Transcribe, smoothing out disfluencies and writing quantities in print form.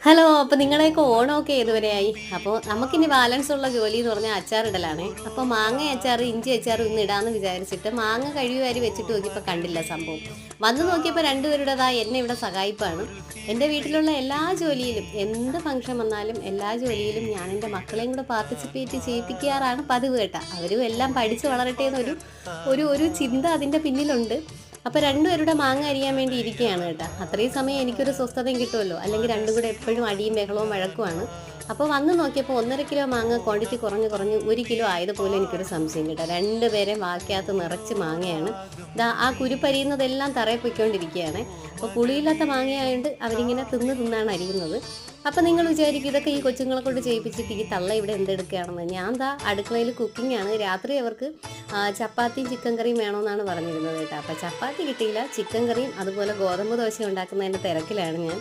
Hello, അപ്പോൾ നിങ്ങളുടെയൊക്കെ ഓണമൊക്കെ ഏതുവരെയായി? അപ്പോൾ നമുക്കിനി ബാലൻസ് ഉള്ള ജോലി എന്ന് പറഞ്ഞാൽ അച്ചാറിടലാണേ. അപ്പോൾ മാങ്ങ അച്ചാർ, ഇഞ്ചി അച്ചാർ ഇന്ന് ഇടാമെന്ന് വിചാരിച്ചിട്ട് മാങ്ങ കഴുകി വെച്ചിട്ട് നോക്കിയപ്പോൾ കണ്ടില്ല സംഭവം. വന്ന് നോക്കിയപ്പോൾ രണ്ടുപേരുടേതാ എന്നെ ഇവിടെ സഹായിപ്പാണ്. എൻ്റെ വീട്ടിലുള്ള എല്ലാ ജോലിയിലും എന്ത് ഫംഗ്ഷൻ വന്നാലും എല്ലാ ജോലിയിലും ഞാൻ എൻ്റെ മക്കളെയും കൂടെ പാർട്ടിസിപ്പേറ്റ് ചെയ്യിപ്പിക്കാറാണ് പതിവ് കേട്ടോ. അവരും എല്ലാം പഠിച്ച് വളരട്ടെ എന്നൊരു ഒരു ഒരു ചിന്ത അതിൻ്റെ പിന്നിലുണ്ട്. അപ്പോൾ രണ്ടുപേരുടെ മാങ്ങ അരിയാൻ വേണ്ടി ഇരിക്കുകയാണ് കേട്ടോ. അത്രയും സമയം എനിക്കൊരു സ്വസ്ഥതയും കിട്ടുമല്ലോ, അല്ലെങ്കിൽ രണ്ടും കൂടെ എപ്പോഴും അടിയും ബഹളവും വഴക്കുമാണ്. അപ്പോൾ വന്ന് നോക്കിയപ്പോൾ 1.5 കിലോ മാങ്ങ ക്വാണ്ടിറ്റി കുറഞ്ഞ് 1 കിലോ ആയതുപോലെ എനിക്കൊരു സംശയം കേട്ടോ. രണ്ടുപേരെയും വാക്കകത്ത് നിറച്ച് മാങ്ങയാണ്. ആ കുരുപ്പരിയുന്നതെല്ലാം തറയിൽ പൊയ്ക്കൊണ്ടിരിക്കുകയാണ്. അപ്പോൾ പുളിയില്ലാത്ത മാങ്ങയായതുകൊണ്ട് അവരിങ്ങനെ തിന്നാണ് അരിയുന്നത്. അപ്പം നിങ്ങൾ വിചാരിക്കും ഇതൊക്കെ ഈ കൊച്ചുങ്ങളെ കൊണ്ട് ചെയ്യിപ്പിച്ചിട്ട് ഈ തള്ള ഇവിടെ എന്തെടുക്കുകയാണെന്ന്. ഞാൻ അടുക്കളയിൽ കുക്കിംഗ് ആണ്. രാത്രി അവർക്ക് ചപ്പാത്തിയും ചിക്കൻ കറിയും വേണമെന്നാണ് പറഞ്ഞിരുന്നത് കേട്ടോ. അപ്പോൾ ചപ്പാത്തി കിട്ടിയില്ല, ചിക്കൻ കറിയും അതുപോലെ ഗോതമ്പ് ദോശ ഉണ്ടാക്കുന്നതിൻ്റെ തിരക്കിലാണ് ഞാൻ.